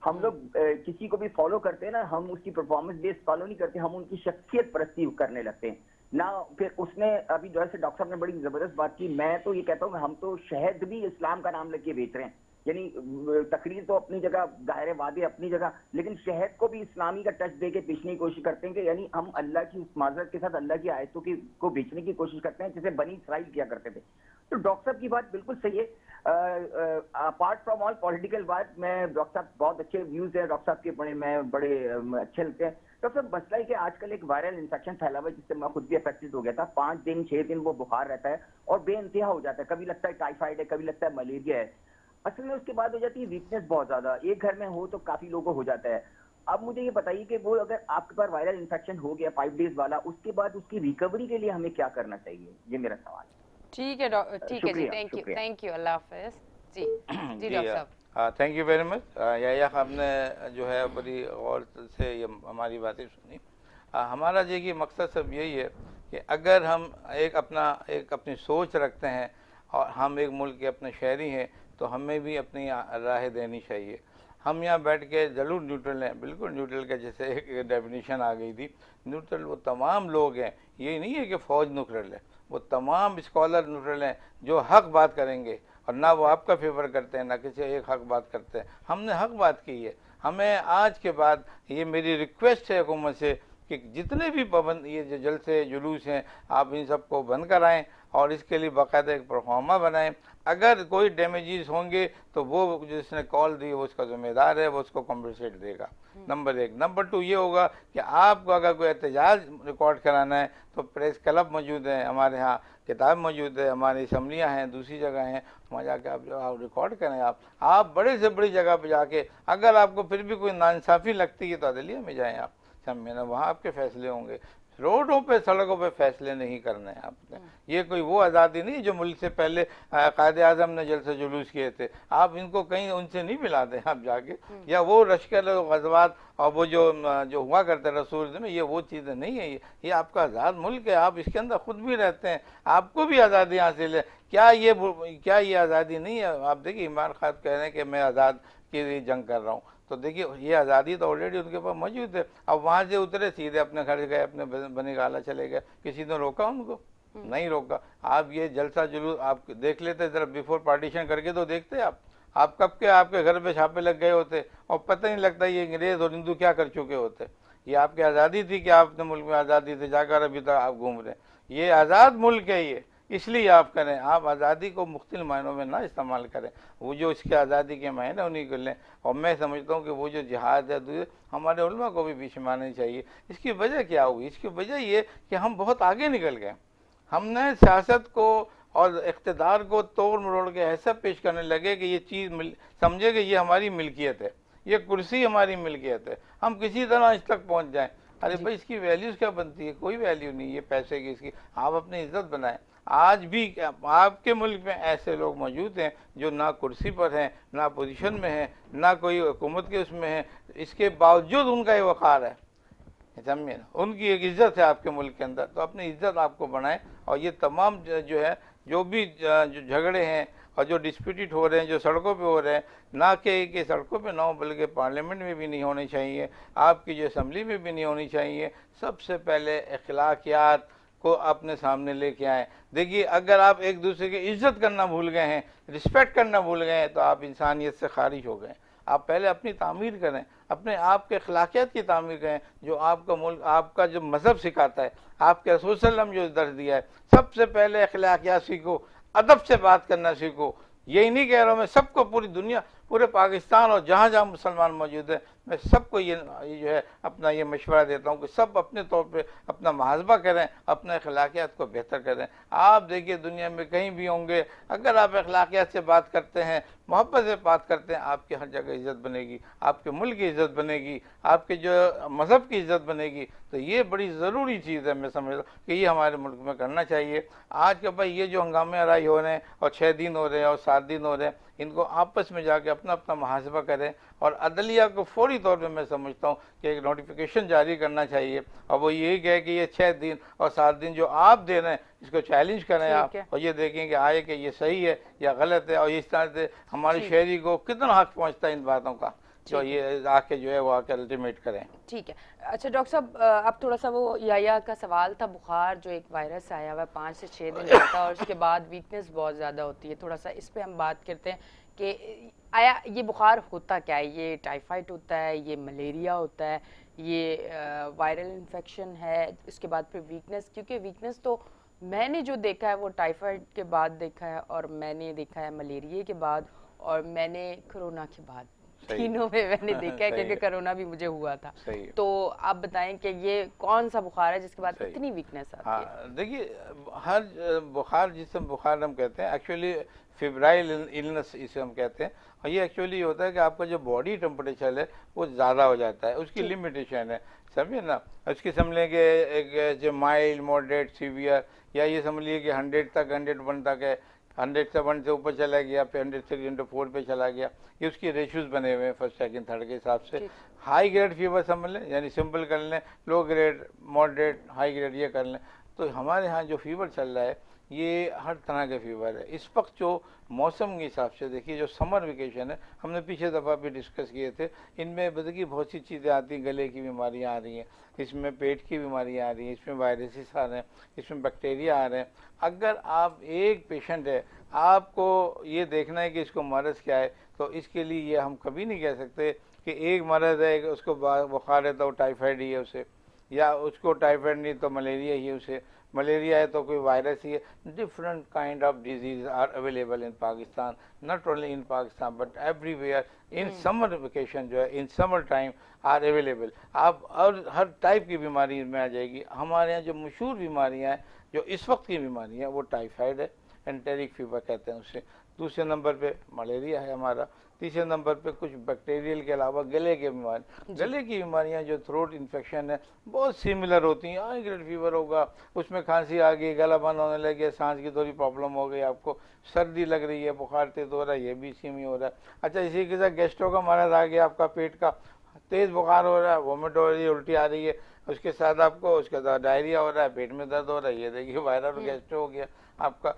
हम लोग किसी को भी फॉलो करते हैं ना, हम उसकी परफॉर्मेंस बेस्ड फॉलो नहीं करते, हम उनकी शख्सियत परस्ती करने लगते हैं ना। फिर उसने अभी जो है डॉक्टर साहब ने बड़ी जबरदस्त बात की। मैं तो ये कहता हूँ हम तो शहद भी इस्लाम का नाम लेके बेच रहे हैं, यानी तकरीर तो अपनी जगह, दायरे वादे अपनी जगह, लेकिन शहद को भी इस्लामी का टच दे के बेचने की कोशिश करते हैं कि यानी हम अल्लाह की माजरत के साथ अल्लाह की आयतों की को बेचने की कोशिश करते हैं, जैसे बनी इसराइल किया करते थे। तो डॉक्टर साहब की बात बिल्कुल सही है। अपार्ट फ्रॉम ऑल पॉलिटिकल बात, मैं डॉक्टर साहब बहुत अच्छे व्यूज है डॉक्टर साहब के, बड़े अच्छे लगते हैं। डॉक्टर साहब मसला है कि आजकल एक वायरल इन्फेक्शन फैला हुआ है जिससे मैं खुद भी अफेक्टेड हो गया था। 5 दिन 6 दिन वो बुखार रहता है और बेइंतहा हो जाता है, कभी लगता है टाइफाइड है, कभी लगता है मलेरिया है। असल में उसके बाद हो जाती है वीकनेस बहुत ज्यादा, एक घर में हो तो काफी लोगों को हो जाता है। अब मुझे ये बताइए कि वो अगर आपके पास वायरल इन्फेक्शन हो गया 5 डेज वाला, उसके बाद उसकी रिकवरी के लिए हमें क्या करना चाहिए, ये मेरा सवाल है। ठीक है ठीक है जी, थैंक यू, अल्लाह हाफिज जी। जी डॉक्टर साहब, थैंक यू वेरी मच। या आपने जो है बड़ी गौर से ये हमारी बातें सुनी। हमारा देखिए मकसद सब यही है कि अगर हम एक अपनी सोच रखते हैं और हम एक मुल्क के अपने शहरी हैं तो हमें भी अपनी राय देनी चाहिए। हम यहाँ बैठ के ज़रूर न्यूट्रल हैं, बिल्कुल न्यूट्रल का जैसे एक डेफिनेशन आ गई थी। न्यूट्रल वो तमाम लोग हैं, ये नहीं है कि फ़ौज न्यूट्रल है, वो तमाम स्कॉलर न्यूट्रल हैं जो हक बात करेंगे और ना वो आपका फेवर करते हैं ना किसी एक हक बात करते हैं। हमने हक बात की है। हमें आज के बाद ये मेरी रिक्वेस्ट है हुकूमत से कि जितने भी पाबंद ये जो जलसे जुलूस हैं आप इन सबको बंद कराएं और इसके लिए बाकायदा एक परफॉर्मा बनाएं। अगर कोई डैमेजेस होंगे तो वो जिसने कॉल दी वो उसका जिम्मेदार है, वो उसको कॉम्पनसेट देगा। नंबर 1। नंबर 2 ये होगा कि आपको अगर कोई एहतजाज रिकॉर्ड कराना है तो प्रेस क्लब मौजूद है, हमारे यहाँ किताब मौजूद है, हमारी असम्बलियाँ हैं, दूसरी जगह हैं, वहाँ जाके आप रिकॉर्ड करें। आप बड़े से बड़ी जगह पर जाके अगर आपको फिर भी कोई नाइंसाफ़ी लगती है तो अदलिया में जाएँ आप, समझे ना, वहाँ आपके फैसले होंगे। रोडों पे सड़कों पे फैसले नहीं करने हैं आपने। ये कोई वो आज़ादी नहीं जो मुल्क से पहले कायदे आज़म ने जलसे जुलूस किए थे। आप इनको कहीं उनसे नहीं मिलाते आप जाके, या वो लश्कर गज़वात और वो जो हुआ करते रसूल में, ये वो चीज़ें नहीं है। ये आपका आज़ाद मुल्क है, आप इसके अंदर खुद भी रहते हैं, आपको भी आज़ादी हासिल है। क्या ये आज़ादी नहीं है? आप देखिए इमरान खान कह रहे हैं कि मैं आज़ाद के लिए जंग कर रहा हूँ, तो देखिए ये आज़ादी तो ऑलरेडी उनके पास मौजूद है। अब वहाँ से उतरे सीधे अपने घर गए, अपने बनी गाला चले गए, किसी ने रोका उनको? नहीं रोका। आप ये जलसा जुलूस आप देख लेते जरा, बिफोर पार्टीशन करके तो देखते आप कब के आपके घर पे छापे लग गए होते और पता नहीं लगता ये अंग्रेज और हिंदू क्या कर चुके होते। ये आपकी आज़ादी थी कि आप अपने मुल्क में आज़ादी थे, जाकर अभी तक आप घूम रहे हैं। ये आज़ाद मुल्क है, ये इसलिए आप करें। आप आज़ादी को मुख्तलिफ मायनों में ना इस्तेमाल करें, वो जो इसके आज़ादी के मायने उन्हीं को लें। और मैं समझता हूँ कि वो जो जिहाद है हमारे उलमा को भी बीच में आनी चाहिए। इसकी वजह क्या हुई? इसकी वजह ये कि हम बहुत आगे निकल गए। हमने सियासत को और इक़्तिदार को तोड़ मरोड़ के ऐसा पेश करने लगे कि ये चीज़ समझे कि ये हमारी मिल्कियत है, ये कुर्सी हमारी मिल्कियत है, हम किसी तरह इस तक पहुँच जाएँ। अरे भाई इसकी वैल्यूज़ क्या बनती है? कोई वैल्यू नहीं है पैसे की इसकी। आप अपनी इज्जत बनाएं। आज भी आपके मुल्क में ऐसे लोग मौजूद हैं जो ना कुर्सी पर हैं, ना पोजीशन में हैं, ना कोई हुकूमत के उसमें हैं, इसके बावजूद उनका ये वक़ार है, समझिए ना, उनकी एक इज्जत है आपके मुल्क के अंदर। तो अपनी इज्जत आपको बनाएं। और ये तमाम जो है जो भी जो झगड़े हैं और जो डिस्प्यूटेड हो रहे हैं, जो सड़कों पे हो रहे हैं, ना कि सड़कों पे ना हो बल्कि पार्लियामेंट में भी नहीं होने चाहिए, आपकी जो असम्बली में भी नहीं होनी चाहिए। सबसे पहले अखलाकियात को अपने सामने लेके आएँ। देखिए अगर आप एक दूसरे की इज्जत करना भूल गए हैं, रिस्पेक्ट करना भूल गए हैं, तो आप इंसानियत से खारिज हो गए। आप पहले अपनी तामीर करें, अपने आप के अखलाकियात की तामीर करें, जो आपका मुल्क, आपका जो मज़हब सिखाता है, आपके रसूल सल्लल्लाहु अलैहि वसल्लम जो दर्ज दिया है। सबसे पहले अखलाकियात सीखो, अदब से बात करना सीखो। यही नहीं कह रहा हूँ मैं, सबको, पूरी दुनिया, पूरे पाकिस्तान और जहाँ जहाँ मुसलमान मौजूद है, मैं सबको ये जो है अपना ये मशवरा देता हूँ कि सब अपने तौर पे अपना मुहासबा करें, अपने अखलाकियात को बेहतर करें। आप देखिए दुनिया में कहीं भी होंगे, अगर आप अखलाकियात से बात करते हैं, मोहब्बत से बात करते हैं, आपकी हर जगह इज़्ज़त बनेगी, आपके मुल्क की इज़्ज़त बनेगी, आपके जो मज़हब की इज़्ज़त बनेगी। तो ये बड़ी ज़रूरी चीज़ है, मैं समझता हूँ कि ये हमारे मुल्क में करना चाहिए। आज के भाई ये जो हंगामे आराई हो रहे हैं और 6 दिन हो रहे हैं और 7 दिन हो रहे हैं, इनको आपस में जाके अपना अपना मुहासबा करें और अदलिया को फौरी तौर पे मैं समझता हूँ कि एक नोटिफिकेशन जारी करना चाहिए और वो यही कहे कि ये 6 दिन और 7 दिन जो आप दे रहे हैं इसको चैलेंज करें आप और ये देखें कि आए कि ये सही है या गलत है और इस तरह से हमारे शहरी को कितना हक पहुँचता है इन बातों का, जो ये आके जो है वो आके अल्टीमेट करें। ठीक है। अच्छा डॉक्टर साहब, अब थोड़ा सा वो याया का सवाल था, बुखार जो एक वायरस आया हुआ है 5 से 6 दिन रहता है और उसके बाद वीकनेस बहुत ज़्यादा होती है, थोड़ा सा इस पे हम बात करते हैं कि आया ये बुखार होता क्या है? ये टाइफाइड होता है, ये मलेरिया होता है, ये वायरल इन्फेक्शन है, इसके बाद फिर वीकनेस? क्योंकि वीकनेस तो मैंने जो देखा है वो टाइफाइड के बाद देखा है और मैंने देखा है मलेरिया के बाद और मैंने कोरोना के बाद, तीनों में मैंने देखा है क्योंकि कोरोना भी मुझे हुआ था। तो आप बताएं कि ये कौन सा बुखार है जिसके बाद इतनी वीकनेस आती है? देखिए हर बुखार जिसे बुखार हम कहते हैं एक्चुअली फेब्राइल इलनेस इसे हम कहते हैं और ये एक्चुअली होता है कि आपका जो बॉडी टेम्परेचर है वो ज़्यादा हो जाता है, उसकी लिमिटेशन है, समझिए ना। उसकी समझ लें कि एक जो माइल्ड मॉडरेट सीवियर या ये समझ लीजिए कि 100 तक 101 तक है, 100 से 1 से ऊपर चला गया, फिर 100 से 104 पे चला गया, ये उसकी रेशूज बने हुए हैं फर्स्ट सेकंड थर्ड के हिसाब से। हाई ग्रेड फीवर समझ लें, यानी सिंपल कर लें, low grade moderate high grade ये कर लें। तो हमारे यहाँ जो फीवर चल रहा है ये हर तरह के फीवर है। इस वक्त जो मौसम के हिसाब से देखिए, जो समर वेकेशन है, हमने पीछे दफ़ा भी डिस्कस किए थे, इनमें देखिए बहुत सी चीज़ें आती हैं, गले की बीमारियां आ रही हैं, इसमें पेट की बीमारियां आ रही हैं, इसमें वायरसेस आ रहे हैं, इसमें बैक्टीरिया आ रहे हैं। अगर आप एक पेशेंट है, आपको ये देखना है कि इसको मरज़ क्या है, तो इसके लिए ये हम कभी नहीं कह सकते कि एक मरज़ है उसको बुखार है तो टाइफाइड ही है उसे, या उसको टाइफाइड नहीं तो मलेरिया ही है उसे, मलेरिया है तो कोई वायरस ही है। Different kind of disease are available in Pakistan, not only in Pakistan but everywhere. In summer vacation जो है, in summer time are available. आप और हर टाइप की बीमारी में आ जाएगी। हमारे यहाँ जो मशहूर बीमारियाँ हैं, जो इस वक्त की बीमारियाँ, वो टाइफाइड है, एंटेरिक फीवर कहते हैं उसे। दूसरे नंबर पे मलेरिया है हमारा। तीसरे नंबर पे कुछ बैक्टीरियल के अलावा गले की बीमारी, गले की बीमारियां जो थ्रोट इन्फेक्शन है बहुत सिमिलर होती हैं। हाई ग्रेड फीवर होगा, उसमें खांसी आ गई, गला बंद होने लगे, सांस की थोड़ी प्रॉब्लम हो गई, आपको सर्दी लग रही है, बुखार तेज हो रहा है, ये भी इसी में हो रहा है। अच्छा, इसी के साथ गैस्ट्रो का मरज आ गया, आपका पेट का तेज बुखार हो रहा है, वोमिट हो रही है, उल्टी आ रही है, उसके साथ आपको उसके साथ डायरिया हो रहा है, पेट में दर्द हो रहा है, ये देखिए वायरल गैस्ट्रो हो गया आपका।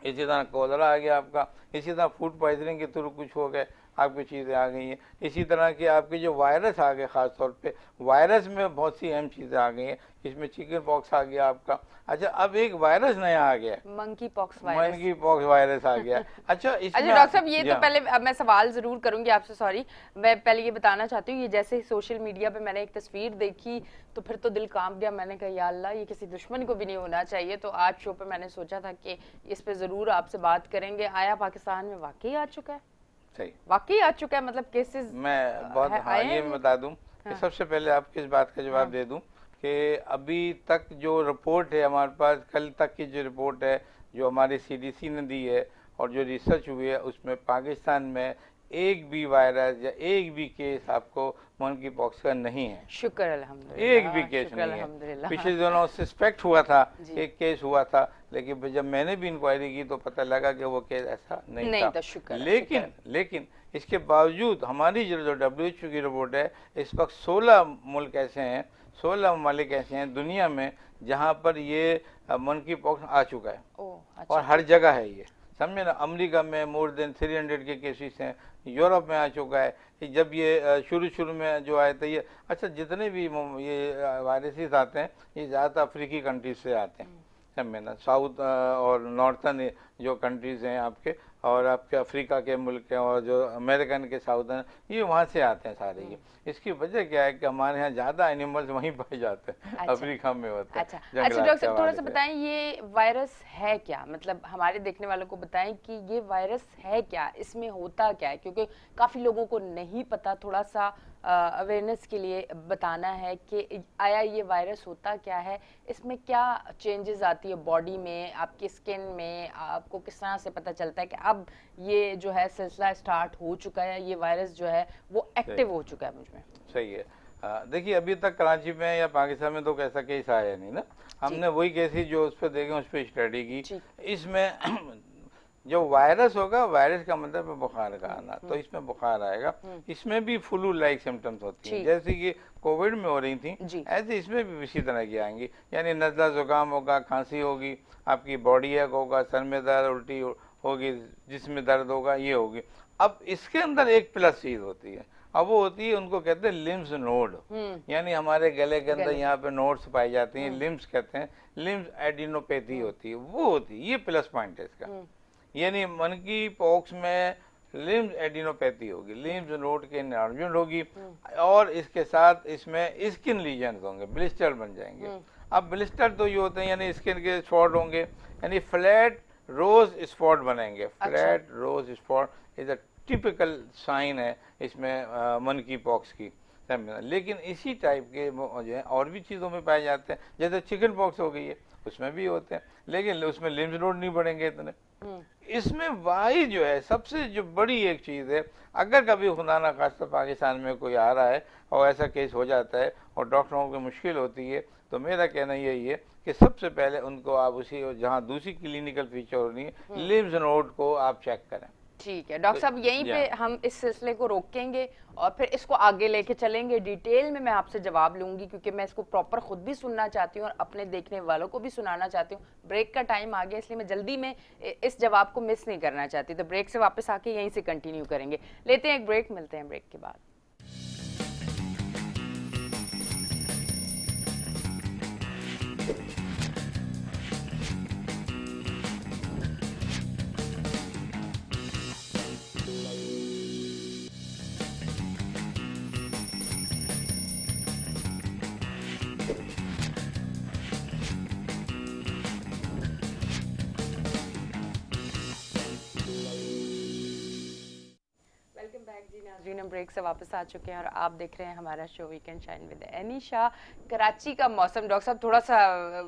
इसी तरह कोलरा आ गया आपका, इसी तरह फूड पॉइजनिंग के थ्रू कुछ हो गए, आपकी चीज़ें आ गई हैं। इसी तरह की आपके जो वायरस आ गए, ख़ास तौर पे वायरस में बहुत सी अहम चीज़ें आ गई हैं। इसमें चिकन पॉक्स आ गया आपका। अच्छा, अब एक वायरस नया आ गया, मंकी पॉक्स वायरस आ गया। अच्छा डॉक्टर साहब, ये तो पहले अब मैं सवाल जरूर करूंगी आपसे, सॉरी, मैं पहले ये बताना चाहती हूँ, ये जैसे सोशल मीडिया पे मैंने एक तस्वीर देखी तो फिर तो दिल कांप गया। मैंने कहा या अल्लाह, ये किसी दुश्मन को भी नहीं होना चाहिए। तो आज शो पे मैंने सोचा था कि इस पे जरूर आपसे बात करेंगे। आया पाकिस्तान में वाकई आ चुका है? सही, वाकई आ चुका है, मतलब केसेस मैं बहुत ये बता दूं कि सबसे पहले आपको इस बात का जवाब दे दूं कि अभी तक जो रिपोर्ट है हमारे पास, कल तक की जो रिपोर्ट है जो हमारी CDC ने दी है और जो रिसर्च हुई है, उसमें पाकिस्तान में एक भी वायरस या एक भी केस आपको मंकी पॉक्स का नहीं है। शुक्र अल्हम्दुलिल्लाह, एक भी केस नहीं है। पिछले दिनों सस्पेक्ट हुआ था, एक केस हुआ था, लेकिन जब मैंने भी इंक्वायरी की तो पता लगा कि वो केस ऐसा नहीं था। लेकिन इसके बावजूद हमारी जो WHO की रिपोर्ट है, इस वक्त 16 मुल्क ऐसे हैं, 16 ममालिक ऐसे हैं दुनिया में जहाँ पर ये मंकी पॉक्स आ चुका है। और हर जगह है ये, समझे ना। अमेरिका में मोर देन 300 के केसेस हैं, यूरोप में आ चुका है। जब ये शुरू में जो आए थे ये, अच्छा जितने भी ये वायरसेस आते हैं ये ज़्यादातर अफ्रीकी कंट्रीज से आते हैं, समझे ना। साउथ और नॉर्थन जो कंट्रीज़ हैं आपके, और आपके अफ्रीका के मुल्क हैं और जो अमेरिकन के साउदर्न, ये वहाँ से आते हैं सारे। ये इसकी वजह क्या है कि हमारे यहाँ ज़्यादा एनिमल्स वहीं पाए जाते हैं। अच्छा। अफ्रीका में होते हैं। अच्छा जंगलात डॉक्टर के साहब थोड़ा हवाले सा से। बताएं ये वायरस है क्या, मतलब हमारे देखने वालों को बताएं कि ये वायरस है क्या, इसमें होता क्या है, क्योंकि काफी लोगों को नहीं पता। थोड़ा सा अवेयरनेस के लिए बताना है कि आया ये वायरस होता क्या है, इसमें क्या चेंजेस आती है बॉडी में, आपकी स्किन में, आपको किस तरह से पता चलता है कि अब ये जो है सिलसिला स्टार्ट हो चुका है, ये वायरस जो है वो एक्टिव हो चुका है मुझ में। सही है। देखिए अभी तक कराची में या पाकिस्तान में तो कैसा केस आया नहीं ना, हमने वही केसेस जो उस पर देखे उस पर स्टडी की। इसमें जो वायरस होगा, वायरस का मतलब है बुखार का आना, तो इसमें बुखार आएगा। इसमें भी फ्लू लाइक सिम्टम्स होती हैं, जैसे कि कोविड में हो रही थी, ऐसे इसमें भी इसी तरह की आएंगी। यानी नज़ला जुकाम होगा, खांसी होगी, आपकी बॉडी एक होगा, सर में दर्द, उल्टी होगी, जिसमें दर्द होगा, ये होगी। अब इसके अंदर एक प्लस चीज होती है, अब वो होती है, उनको कहते हैं लिम्स नोड, यानी हमारे गले के अंदर यहाँ पे नोड्स पाई जाती हैं, लिम्स कहते हैं, लिम्स एडिनोपैथी होती है, वो होती है, ये प्लस पॉइंट है इसका। यानी मंकी पॉक्स में लिम्स एडिनोपैथी होगी, लिम्स नोड के एनलार्जमेंट होगी, और इसके साथ इसमें स्किन लीजन होंगे, ब्लिस्टर बन जाएंगे। अब ब्लिस्टर तो ये होते हैं यानी स्किन के स्पॉट होंगे, यानी फ्लैट रोज स्पॉट बनेंगे। Flat rose spot is a typical sign है इसमें मंकी पॉक्स की। लेकिन इसी टाइप के जो है और भी चीज़ों में पाए जाते हैं, जैसे चिकन पॉक्स हो गई है, उसमें भी होते हैं, लेकिन उसमें लिम्स नोड नहीं बढ़ेंगे इतने। इसमें वाई जो है सबसे जो बड़ी एक चीज़ है, अगर कभी खुदा ना खास्ता पाकिस्तान में कोई आ रहा है और ऐसा केस हो जाता है और डॉक्टरों को मुश्किल होती है, तो मेरा कहना यही है कि सबसे पहले उनको आप उसी जहाँ दूसरी क्लिनिकल फीचर होनी है, लिम्स नोड को आप चेक करें। ठीक है डॉक्टर साहब, यहीं पे हम इस सिलसिले को रोकेंगे और फिर इसको आगे लेके चलेंगे। डिटेल में मैं आपसे जवाब लूंगी, क्योंकि मैं इसको प्रॉपर खुद भी सुनना चाहती हूँ और अपने देखने वालों को भी सुनाना चाहती हूँ। ब्रेक का टाइम आ गया, इसलिए मैं जल्दी में इस जवाब को मिस नहीं करना चाहती, तो ब्रेक से वापस आके यहीं से कंटिन्यू करेंगे। लेते हैं एक ब्रेक, मिलते हैं ब्रेक के बाद। नाज़रीन, हम ब्रेक से वापस आ चुके हैं और आप देख रहे हैं हमारा show weekend shine with Anisha. Karachi का मौसम, डॉक्टर साहब थोड़ा सा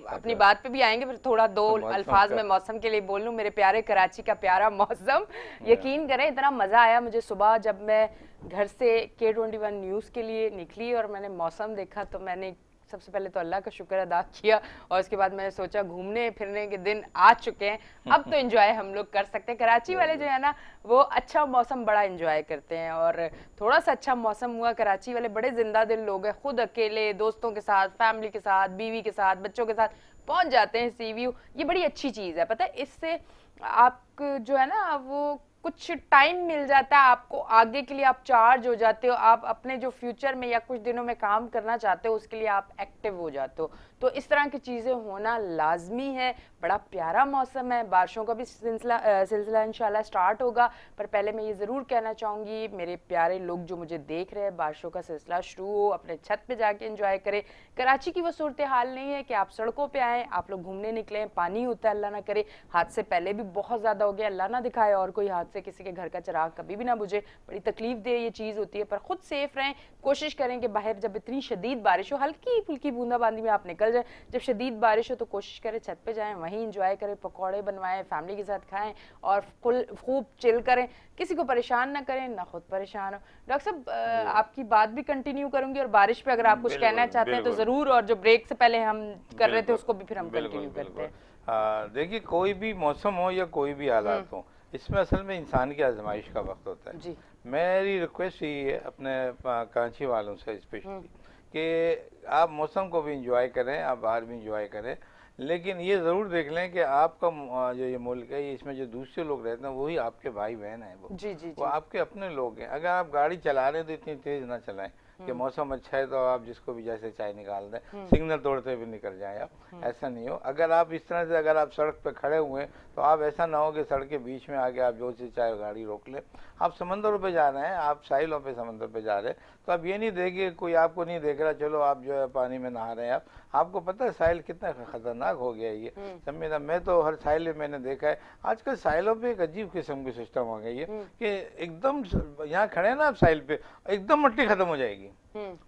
अपनी बात पे भी आएंगे, फिर थोड़ा दो अल्फाज में मौसम के लिए बोल लूं। मेरे प्यारे कराची का प्यारा मौसम, यकीन करें इतना मज़ा आया मुझे सुबह जब मैं घर से K21 न्यूज़ के लिए निकली और मैंने मौसम देखा, तो मैंने सबसे पहले तो अल्लाह का शुक्र अदा किया और उसके बाद मैंने सोचा घूमने फिरने के दिन आ चुके हैं, अब तो एंजॉय हम लोग कर सकते हैं। कराची वाले जो है ना वो अच्छा मौसम बड़ा एंजॉय करते हैं और थोड़ा सा अच्छा मौसम हुआ। कराची वाले बड़े जिंदा दिल लोग हैं, खुद अकेले दोस्तों के साथ, फैमिली के साथ, बीवी के साथ, बच्चों के साथ पहुंच जाते हैं सी व्यू। ये बड़ी अच्छी चीज़ है, पता है इससे आप जो है ना वो कुछ टाइम मिल जाता है आपको आगे के लिए, आप चार्ज हो जाते हो, आप अपने जो फ्यूचर में या कुछ दिनों में काम करना चाहते हो उसके लिए आप एक्टिव हो जाते हो। तो इस तरह की चीज़ें होना लाजमी है। बड़ा प्यारा मौसम है, बारिशों का भी सिलसिला इंशाल्लाह स्टार्ट होगा, पर पहले मैं ये ज़रूर कहना चाहूँगी मेरे प्यारे लोग जो मुझे देख रहे हैं, बारिशों का सिलसिला शुरू हो, अपने छत पे जाके एंजॉय करें। कराची की वो सूरत हाल नहीं है कि आप सड़कों पे आएँ, आप लोग घूमने निकलें, पानी होता है, अल्लाह ना करे हादसे पहले भी बहुत ज़्यादा हो गया, अल्लाह ना दिखाए और कोई हादसे, किसी के घर का चिराग कभी भी ना बुझे, बड़ी तकलीफ दे ये चीज़ होती है। पर खुद सेफ रहें, कोशिश करें कि बाहर जब इतनी शदीद बारिश हो, हल्की फुल्की बूंदाबांदी में आप निकल जाए, जब शदीद बारिश हो तो कोशिश करें छत पे जाएं, वहीं इंजॉय करें, पकौड़े बनवाएं, फैमिली के साथ खाएं और खूब चिल करें, किसी को परेशान ना करें, ना खुद परेशान हो। डॉक्टर साहब आपकी बात भी कंटिन्यू करूंगी और बारिश पे अगर आप कुछ कहना चाहते हैं तो जरूर, और जो ब्रेक से पहले हम कर रहे थे उसको भी फिर हम कंटिन्यू करते हैं। देखिए कोई भी मौसम हो या कोई भी हालात हो, इसमें असल में इंसान की आजमाइश का वक्त होता है जी। मेरी रिक्वेस्ट यही है अपने कराची वालों से स्पेशली कि आप मौसम को भी इंजॉय करें, आप बाहर भी इंजॉय करें, लेकिन ये ज़रूर देख लें कि आपका जो ये मुल्क है, इसमें जो दूसरे लोग रहते हैं वही आपके भाई बहन हैं, वो जी, वो आपके अपने लोग हैं। अगर आप गाड़ी चला रहे हैं तो इतनी तेज़ ना चलाएं, कि मौसम अच्छा है तो आप जिसको भी जैसे चाय निकाल दें, सिग्नल तोड़ते भी निकल जाए आप, ऐसा नहीं हो। अगर आप इस तरह से अगर आप सड़क पे खड़े हुए तो आप ऐसा ना हो कि सड़क के बीच में आके आप जो से चाहे गाड़ी रोक ले। आप समंदरों पे जा रहे हैं, आप साहिलों पे समंदर पे जा रहे हैं, तो आप ये नहीं देखिए कोई आपको नहीं देख रहा, चलो आप जो है पानी में नहा रहे हैं। आपको पता है साहिल कितना खतरनाक हो गया ये, समझे। मैं तो हर साहिल में मैंने देखा है आजकल साहिलों पे एक अजीब किस्म की सिस्टम हो गई है कि एकदम यहाँ खड़े हैं ना आप साहिल पे, एकदम मिट्टी खत्म हो जाएगी,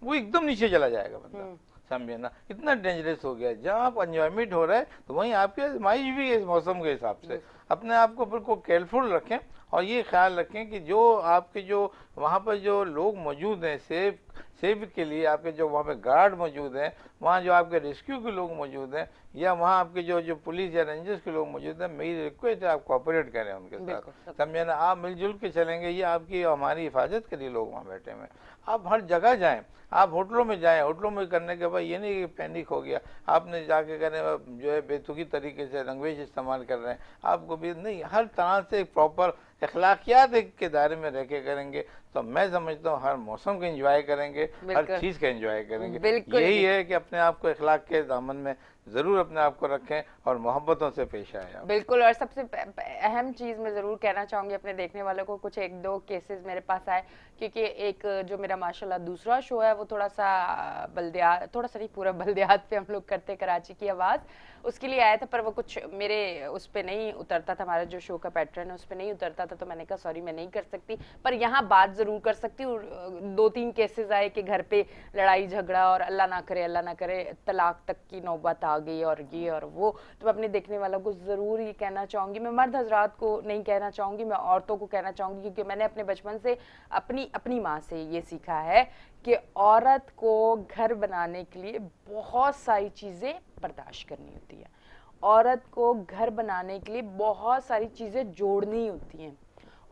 वो एकदम नीचे चला जाएगा बंदा, समझे ना। इतना डेंजरस हो गया है। जहाँ आप एंजॉयमेंट हो रहा है तो वहीं आपकी आजमाइश भी है इस मौसम के हिसाब से। अपने आप को बिल्कुल केयरफुल रखें और ये ख्याल रखें कि जो आपके जो वहाँ पर जो लोग मौजूद हैं सेफ के लिए, आपके जो वहाँ पे गार्ड मौजूद हैं, वहाँ जो आपके रेस्क्यू के लोग मौजूद हैं, या वहाँ आपके जो पुलिस या रेंजर्स के लोग मौजूद हैं, मेरी रिक्वेस्ट है आप कोऑपरेट करें उनके साथ, समझे ना। आप मिलजुल के चलेंगे, ये आपकी हमारी हिफाजत के लिए लोग वहाँ बैठे हुए हैं। आप हर जगह जाएं, आप होटलों में जाएं, होटलों में करने के बाद ये नहीं कि पैनिक हो गया आपने जाके करें जो है बेतुकी तरीके से लैंग्वेज इस्तेमाल कर रहे हैं, आपको भी नहीं, हर तरह से एक प्रॉपर अखलाकियात के दायरे में रह के करेंगे तो मैं समझता हूँ हर मौसम को एंजॉय करेंगे, हर चीज़ का एंजॉय करेंगे। यही है कि अपने आप को अखलाक के दामन में जरूर अपने आप को रखें और मोहब्बतों से पेश आए। बिल्कुल। और सबसे अहम चीज़ मैं ज़रूर कहना चाहूँगी अपने देखने वालों को, कुछ एक दो केसेस मेरे पास आए, क्योंकि एक जो मेरा माशाल्लाह दूसरा शो है वो थोड़ा सा बल्दियात, थोड़ा सा नहीं पूरा बल्दियात पे हम लोग करते, कराची की आवाज़, उसके लिए आया था, पर वो कुछ मेरे उस पर नहीं उतरता था, हमारा जो शो का पैटर्न है उस पर नहीं उतरता था, तो मैंने कहा सॉरी मैं नहीं कर सकती, पर यहाँ बात ज़रूर कर सकती हूँ। 2-3 केसेस आए कि घर पे लड़ाई झगड़ा और अल्लाह ना करे तलाक तक की नौबत आ गई और ये और वो, तो मैं अपने देखने वालों को ज़रूर ये कहना चाहूँगी, मैं मर्द हजरात को नहीं कहना चाहूँगी, मैं औरतों को कहना चाहूँगी, क्योंकि मैंने अपने बचपन से अपनी माँ से ये सीखा है कि औरत को घर बनाने के लिए बहुत सारी चीज़ें बर्दाश्त करनी होती है, औरत को घर बनाने के लिए बहुत सारी चीज़ें जोड़नी होती हैं,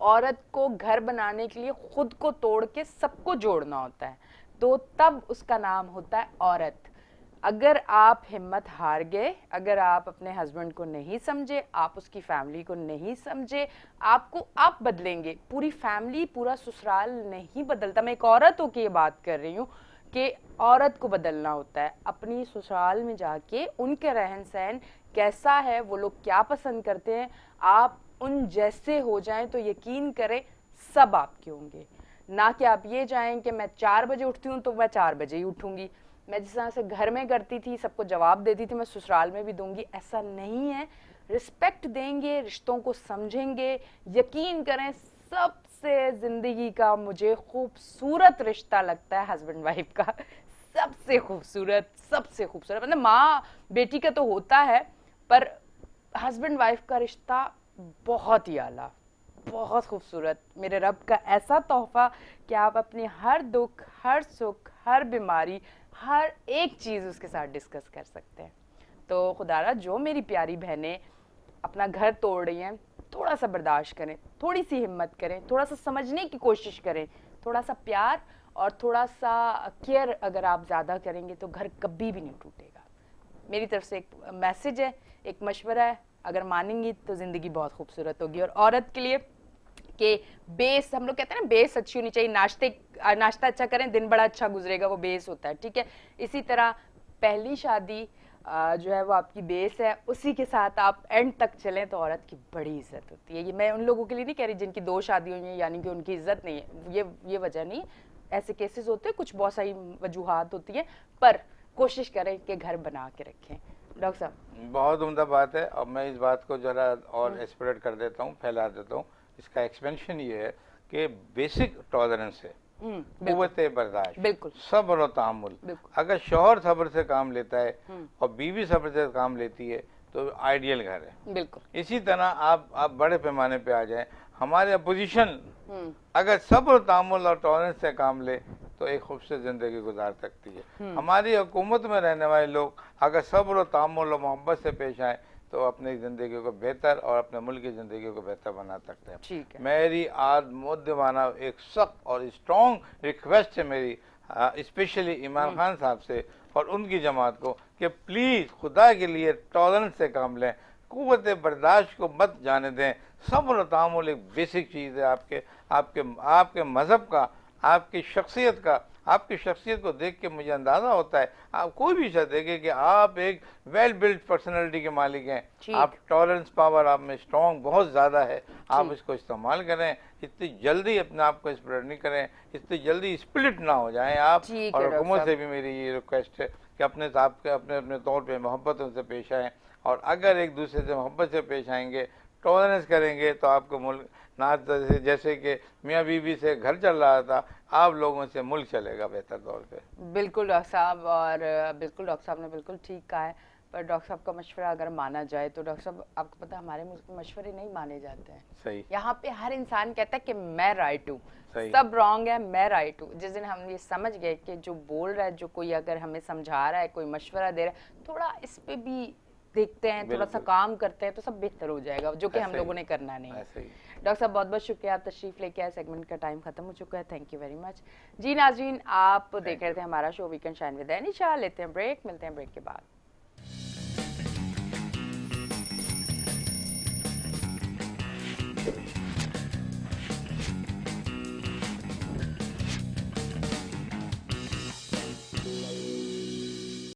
औरत को घर बनाने के लिए खुद को तोड़ के सबको जोड़ना होता है, तो तब उसका नाम होता है औरत। अगर आप हिम्मत हार गए, अगर आप अपने हस्बैंड को नहीं समझे, आप उसकी फैमिली को नहीं समझे, आप बदलेंगे, पूरी फैमिली पूरा ससुराल नहीं बदलता। मैं एक औरत होकर ये बात कर रही हूँ कि औरत को बदलना होता है, अपनी ससुराल में जाके उनके रहन सहन कैसा है, वो लोग क्या पसंद करते हैं, आप उन जैसे हो जाएं तो यकीन करें सब आपके होंगे। ना कि आप ये जाएं कि मैं 4 बजे उठती हूँ तो मैं 4 बजे ही उठूंगी, मैं जिस तरह से घर में करती थी, सबको जवाब देती थी, मैं ससुराल में भी दूंगी, ऐसा नहीं है। रिस्पेक्ट देंगे, रिश्तों को समझेंगे, यकीन करें सबसे ज़िंदगी का मुझे खूबसूरत रिश्ता लगता है हस्बैंड वाइफ का, सबसे खूबसूरत मतलब माँ बेटी का तो होता है, पर हस्बैंड वाइफ का रिश्ता बहुत ही आला, बहुत खूबसूरत, मेरे रब का ऐसा तोहफा कि आप अपनी हर दुख, हर सुख, हर बीमारी, हर एक चीज़ उसके साथ डिस्कस कर सकते हैं। तो खुदारा जो मेरी प्यारी बहनें अपना घर तोड़ रही हैं, थोड़ा सा बर्दाश्त करें, थोड़ी सी हिम्मत करें, थोड़ा सा समझने की कोशिश करें, थोड़ा सा प्यार और थोड़ा सा केयर अगर आप ज़्यादा करेंगे तो घर कभी भी नहीं टूटेगा। मेरी तरफ से एक मैसेज है, एक मशवरा है, अगर मानेंगी तो ज़िंदगी बहुत खूबसूरत होगी। और औरत के लिए कि बेस, हम लोग कहते हैं ना बेस अच्छी होनी चाहिए, नाश्ता अच्छा करें दिन बड़ा अच्छा गुजरेगा, वो बेस होता है, ठीक है। इसी तरह पहली शादी जो है वो आपकी बेस है, उसी के साथ आप एंड तक चलें तो औरत की बड़ी इज्जत होती है। ये मैं उन लोगों के लिए नहीं कह रही जिनकी 2 शादी हुई हैं यानी कि उनकी इज्जत नहीं है, ये वजह नहीं, ऐसे केसेस होते हैं, कुछ बहुत सारी वजूहात होती है, पर कोशिश करें कि घर बना के रखें। डॉक्टर साहब बहुत उम्दा बात है। अब मैं इस बात को जरा और एक्सप्रेड कर देता हूँ, फैला देता हूँ। इसका एक्सपेंशन ये है कि बेसिक टॉलरेंस है, कुव्वत बर्दाश्त, बिल्कुल सब्र और तहम्मुल। अगर शौहर सब्र से काम लेता है और बीवी सब्र से काम लेती है तो आइडियल घर है। बिल्कुल इसी तरह आप बड़े पैमाने पे आ जाएं, हमारे अपोजिशन अगर सब्र तहम्मुल और टॉलरेंस से काम ले तो एक खूबसूरत जिंदगी गुजार सकती है। हमारी हुकूमत में रहने वाले लोग अगर सब्र और तहम्मुल और मोहब्बत से पेश आए तो अपनी ज़िंदगी को बेहतर और अपने मुल्क की ज़िंदगी को बेहतर बना सकते हैं। ठीक है। मेरी आज मुद्दमाना एक सख्त और स्ट्रॉन्ग रिक्वेस्ट है मेरी, स्पेशली इमरान खान साहब से और उनकी जमात को कि प्लीज़ खुदा के लिए टॉलरेंस से काम लें, कुव्वत बर्दाश्त को मत जाने दें। सब्र और तहम्मुल एक बेसिक चीज़ है आपके मज़हब का, आपकी शख्सियत का, आपकी शख्सियत को देख के मुझे अंदाज़ा होता है, आप कोई भी शख्स देखे कि आप एक वेल बिल्ड पर्सनैलिटी के मालिक हैं, आप टॉलरेंस पावर आप में स्ट्रॉन्ग बहुत ज़्यादा है, आप इसको इस्तेमाल करें, इतनी जल्दी अपने आप को स्प्रेड नहीं करें, इतनी जल्दी स्प्लिट ना हो जाएं आप। और हुकूमत से भी मेरी ये रिक्वेस्ट है कि अपने साहब के अपने अपने तौर पे मोहब्बतों से पेश आएँ, और अगर एक दूसरे से मोहब्बत से पेश आएंगे, टॉलरेंस करेंगे, तो आपको मुल्क ना जैसे कि मियाँ बीवी से घर चल रहा था, आप लोगों से मुल्क चलेगा बेहतर तौर पे। बिल्कुल डॉक्टर साहब, और बिल्कुल डॉक्टर साहब ने बिल्कुल ठीक कहा है। पर डॉक्टर साहब का मशवरा अगर माना जाए तो डॉक्टर साहब आपको पता है हमारे मशवरे नहीं माने जाते हैं। सही, यहाँ पे हर इंसान कहता है कि मैं राइट हूँ, सब रॉन्ग है, मैं राइट हूँ। जिस दिन हम ये समझ गए कि जो बोल रहा है, जो कोई अगर हमें समझा रहा है, कोई मशवरा दे रहा है, थोड़ा इस पे भी देखते हैं, थोड़ा सा काम करते हैं, तो सब बेहतर हो जाएगा, जो कि हम लोगों ने करना नहीं है। डॉक्टर साहब बहुत बहुत शुक्रिया, आप तशरीफ लेके आए। सेगमेंट का टाइम खत्म हो चुका है, थैंक यू वेरी मच। जी नाज़रीन, आप देख रहे थे हमारा show weekend shine with Anisha. लेते हैं ब्रेक, मिलते हैं ब्रेक के बाद।